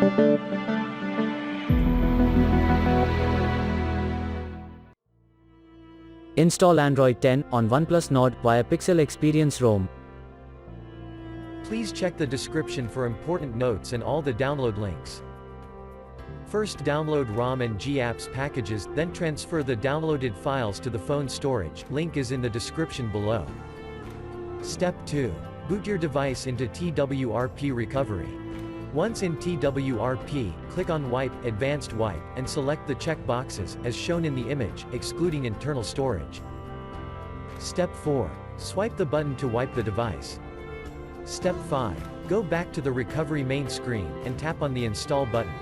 Install Android 10 on OnePlus Nord via Pixel Experience ROM. Please check the description for important notes and all the download links. First download ROM and GApps packages, then transfer the downloaded files to the phone storage, link is in the description below. Step 2. Boot your device into TWRP recovery. Once in TWRP, click on Wipe, Advanced Wipe, and select the check boxes, as shown in the image, excluding internal storage. Step 4. Swipe the button to wipe the device. Step 5. Go back to the recovery main screen, and tap on the Install button.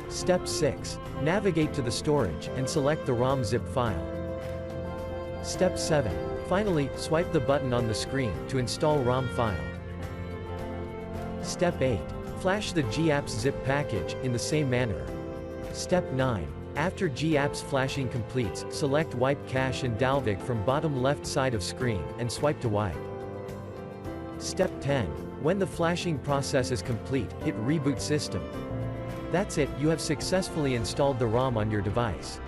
Step 6. Navigate to the storage, and select the ROM zip file. Step 7. Finally, swipe the button on the screen, to install ROM file. Step 8. Flash the GApps zip package, in the same manner. Step 9. After GApps flashing completes, select Wipe Cache and Dalvik from bottom left side of screen, and swipe to wipe. Step 10. When the flashing process is complete, hit Reboot System. That's it, you have successfully installed the ROM on your device.